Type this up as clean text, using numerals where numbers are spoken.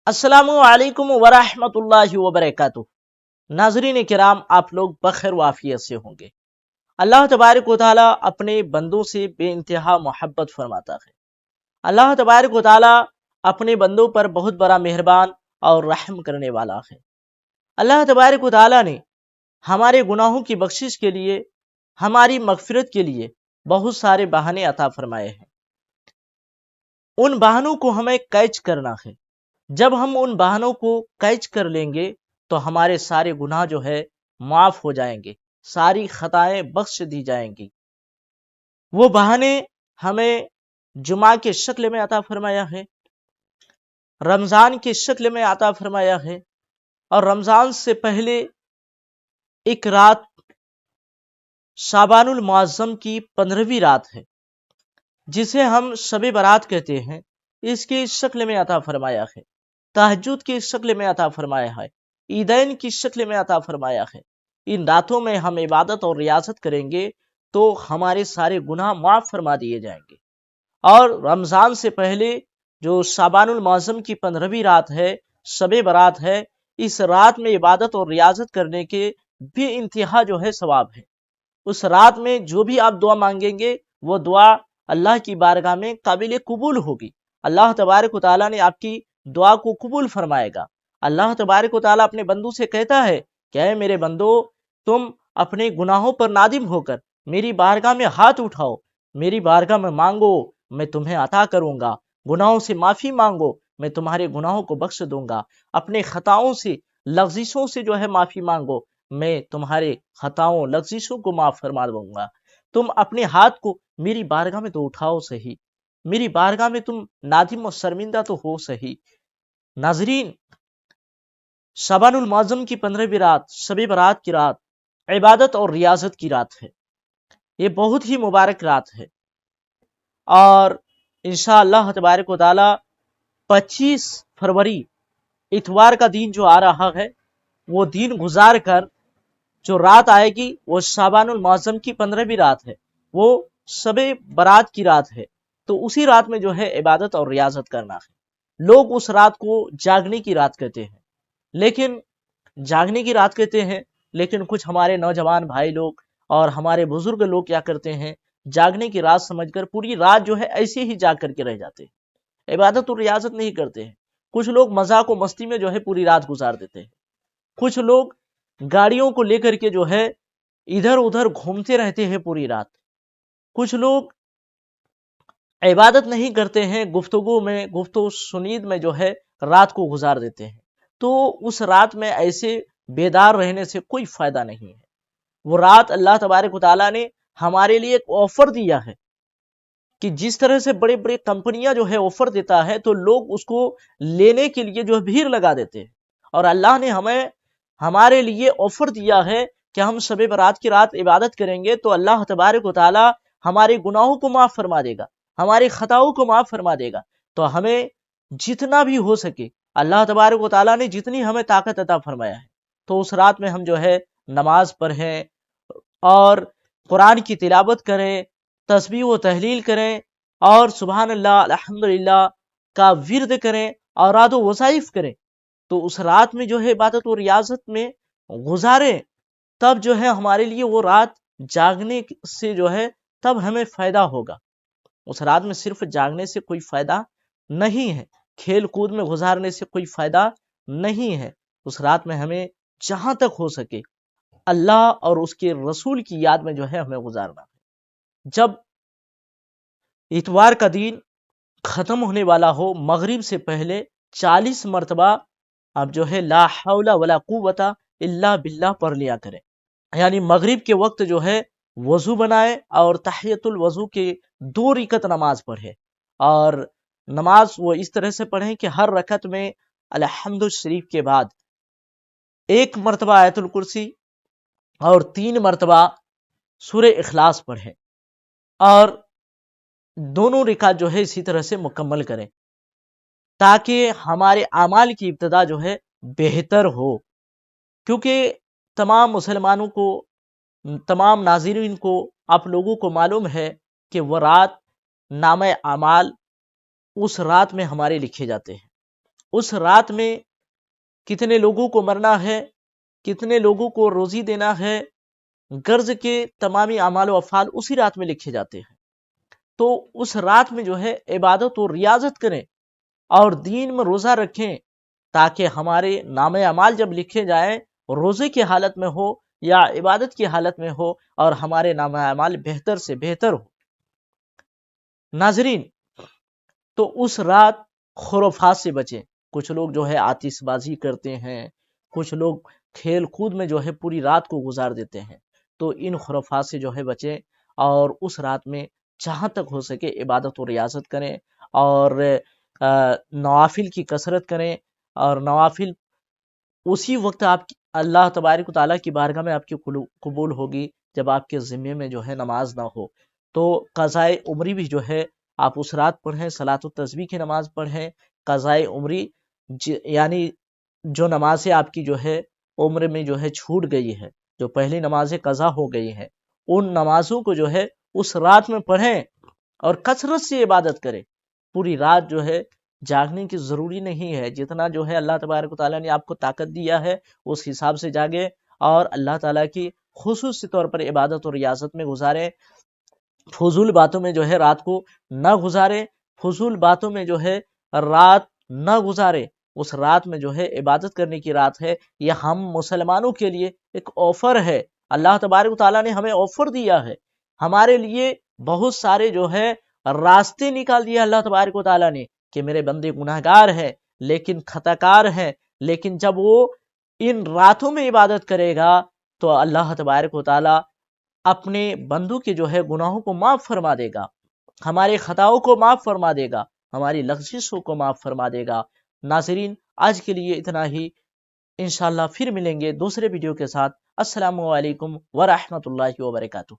अस्सलामु अलैकुम वरहमतुल्लाहि वबरकातुह। नाज़रीन किराम, आप लोग बखैर वाफियत से होंगे। अल्लाह तबारक व तआला अपने बंदों से बेइंतहा मोहब्बत फरमाता है। अल्लाह तबारक व तआला अपने बंदों पर बहुत बड़ा मेहरबान और रहम करने वाला है। अल्लाह तबारक व तआला ने हमारे गुनाहों की बख्शिश के लिए, हमारी मगफिरत के लिए बहुत सारे बहाने अता फरमाए हैं। उन बहानों को हमें कैच करना है। जब हम उन बहानों को कैच कर लेंगे तो हमारे सारे गुनाह जो है माफ हो जाएंगे, सारी खताएं बख्श दी जाएंगी। वो बहाने हमें जुमा के शक्ल में अता फरमाया है, रमजान के शक्ल में अता फरमाया है, और रमजान से पहले एक रात शाबानुल मुअज्जम की 15वीं रात है, जिसे हम शब बारात कहते हैं। इसकी शक्ल में अता फरमाया है, तहज्जुद की शक्ल में अता फरमाया है, ईदैन की शक्ल में अता फरमाया है। इन रातों में हम इबादत और रियाजत करेंगे तो हमारे सारे गुनाह माफ फरमा दिए जाएंगे। और रमजान से पहले जो शाबानुल मुअज्जम की 15वीं रात है, शब बारात है, इस रात में इबादत और रियाजत करने के भी इंतहा जो है सवाब है। उस रात में जो भी आप दुआ मांगेंगे वो दुआ अल्लाह की बारगाह में काबिल कबूल होगी। अल्लाह तबारक व तआला ने आपकी दुआ को कबूल फरमाएगा। अल्लाह तबारक व तआला अपने बंदों से कहता है कि ऐ मेरे बंदो, तुम अपने गुनाहों पर नादिम होकर मेरी बारगाह में हाथ उठाओ, मेरी बारगाह में मांगो, मैं तुम्हें अता करूंगा। गुनाहों से माफी मांगो, मैं तुम्हारे गुनाहों को बख्श दूंगा। अपने खताओं से, लफ्जिशों से जो है माफी मांगो, मैं तुम्हारे खताओं लफ्जिशों को माफ फरमा दूंगा। तुम अपने हाथ को मेरी बारगाह में तो उठाओ सही, मेरी बारगाह में तुम नादिम और शर्मिंदा तो हो सही। नाजरीन, शबानुल मुअज्जम की 15वीं रात, शब बारात की रात, इबादत और रियाजत की रात है। ये बहुत ही मुबारक रात है। और इंशाअल्लाह तबारक व तआला 25 फरवरी इतवार का दिन जो आ रहा है, वो दिन गुजार कर जो रात आएगी वो शाबानुल मुअज्जम की 15वीं रात है, वो शब बारात की रात है। तो उसी रात में जो है इबादत और रियाजत करना है। लोग उस रात को जागने की रात कहते हैं, लेकिन जागने की रात कहते हैं, लेकिन कुछ हमारे नौजवान भाई लोग और हमारे बुजुर्ग लोग क्या करते हैं, जागने की रात समझकर पूरी रात जो है ऐसे ही जाग करके रह जाते हैं, इबादत और रियाजत नहीं करते हैं। कुछ लोग मजाक और मस्ती में जो है पूरी रात गुजार देते हैं। कुछ लोग गाड़ियों को लेकर के जो है इधर उधर घूमते रहते हैं पूरी रात। कुछ लोग इबादत नहीं करते हैं, गुफ्तगू में, गुफ्तगू सुनीद में जो है रात को गुजार देते हैं। तो उस रात में ऐसे बेदार रहने से कोई फायदा नहीं है। वो रात अल्लाह तबारक व तआला ने हमारे लिए एक ऑफर दिया है कि जिस तरह से बड़ी बड़ी कंपनियां जो है ऑफर देता है तो लोग उसको लेने के लिए जो है भीड़ लगा देते हैं। और अल्लाह ने हमें हमारे लिए ऑफर दिया है कि हम शब बारात की रात इबादत करेंगे तो अल्लाह तबारक व तआला हमारे गुनाहों को माफ फरमा देगा, हमारी खताओं को माफ फरमा देगा। तो हमें जितना भी हो सके, अल्लाह तबारक व तआला ने जितनी हमें ताकत अता फरमाया है, तो उस रात में हम जो है नमाज पढ़ें और कुरान की तिलावत करें, तस्बीह व तहलील करें, और सुबहान अल्लाह अल्हम्दुलिल्लाह का विर्द करें, और औराद व वज़ाइफ करें। तो उस रात में जो है इबादत और रियाजत में गुजारें, तब जो है हमारे लिए वो रात जागने से जो है तब हमें फायदा होगा। उस रात में सिर्फ जागने से कोई फायदा नहीं है, खेल कूद में गुजारने से कोई फायदा नहीं है। उस रात में हमें जहां तक हो सके अल्लाह और उसके रसूल की याद में जो है हमें गुजारना है। जब इतवार का दिन खत्म होने वाला हो, मगरिब से पहले 40 मरतबा आप जो है ला हौला वला कुव्वता इल्ला बिल्लाह पढ़ लिया करें। यानी मगरिब के वक्त जो है वजू बनाए और तहियतुल वजू के 2 रकत नमाज पढ़े, और नमाज वो इस तरह से पढ़ें कि हर रकत में अलहम्दुल शरीफ के बाद 1 मरतबा आयतुल कुर्सी और 3 मरतबा सूरह इखलास पढ़ें, और दोनों रिकात जो है इसी तरह से मुकम्मल करें, ताकि हमारे अमाल की इब्तिदा जो है बेहतर हो। क्योंकि तमाम मुसलमानों को, तमाम नाज़रीन को, आप लोगों को मालूम है कि वह रात नामे अमाल उस रात में हमारे लिखे जाते हैं। اس رات میں کتنے لوگوں کو مرنا ہے، کتنے لوگوں کو روزی دینا ہے، غرض کے تمامی اعمال و افعال اسی رات میں لکھے جاتے ہیں۔ تو اس رات میں جو ہے عبادت و ریاضت کریں اور دین میں روزہ رکھیں، تاکہ ہمارے نام اعمال جب لکھے جائیں روزے کی حالت میں ہو یا عبادت کی حالت میں ہو، اور ہمارے نام اعمال بہتر سے بہتر ہو۔ ناظرین، تو اس رات خرافات سے بچیں۔ کچھ لوگ جو ہے آتش بازی کرتے ہیں، کچھ لوگ کھیل کود میں جو ہے پوری رات کو گزار دیتے ہیں۔ تو ان خرافات سے جو ہے بچیں، اور اس رات میں جہاں تک ہو سکے عبادت و ریاضت کریں، اور نوافل کی کثرت کریں، اور نوافل اسی وقت آپ اللہ تبارک و تعالیٰ کی بارگاہ میں آپ کی قبول ہوگی جب آپ کے ذمے میں جو ہے نماز نہ ہو۔ تو قضاء عمری بھی جو ہے آپ اس رات پڑھیں، صلاۃ التسبیح کی نماز پڑھیں۔ قضاء عمری یعنی جو نمازیں آپ کی جو ہے عمر میں جو ہے چھوٹ گئی ہے، جو پہلی نمازیں قضا ہو گئی ہیں، ان نمازوں کو جو ہے اس رات میں پڑھیں اور کثرت سے عبادت کریں۔ پوری رات جو ہے جاگنے کی ضروری نہیں ہے، جتنا جو ہے اللہ تبارک و تعالیٰ نے آپ کو طاقت دیا ہے اس حساب سے جاگے، اور اللہ تعالیٰ کی خصوصی طور پر عبادت و ریاضت میں گزارے۔ فضول باتوں میں جو ہے رات کو نہ گزارے، فضول باتوں میں جو ہے رات نہ گزارے۔ اس رات میں جو ہے عبادت کرنے کی رات ہے، یہ ہم مسلمانوں کے لیے ایک آفر ہے۔ اللہ تبارک و تعالیٰ نے ہمیں آفر دیا ہے، ہمارے لیے بہت سارے جو ہے راستے نکال دیے اللہ تبارک و تعالیٰ نے، کہ میرے بندے گناہ گار ہیں لیکن خطا کار ہیں، لیکن جب وہ ان راتوں میں عبادت کرے گا تو اللہ تبارک و تعالیٰ اپنے بندوں کے جو ہے گناہوں کو معاف فرما دے گا، ہمارے خطاؤں کو معاف فرما دے گا، ہماری لغزشوں کو معاف فرما دے گا۔ ناظرین، آج کے لیے اتنا ہی، انشاءاللہ پھر ملیں گے دوسرے ویڈیو کے ساتھ۔ السلام علیکم ورحمۃ اللہ وبرکاتہ۔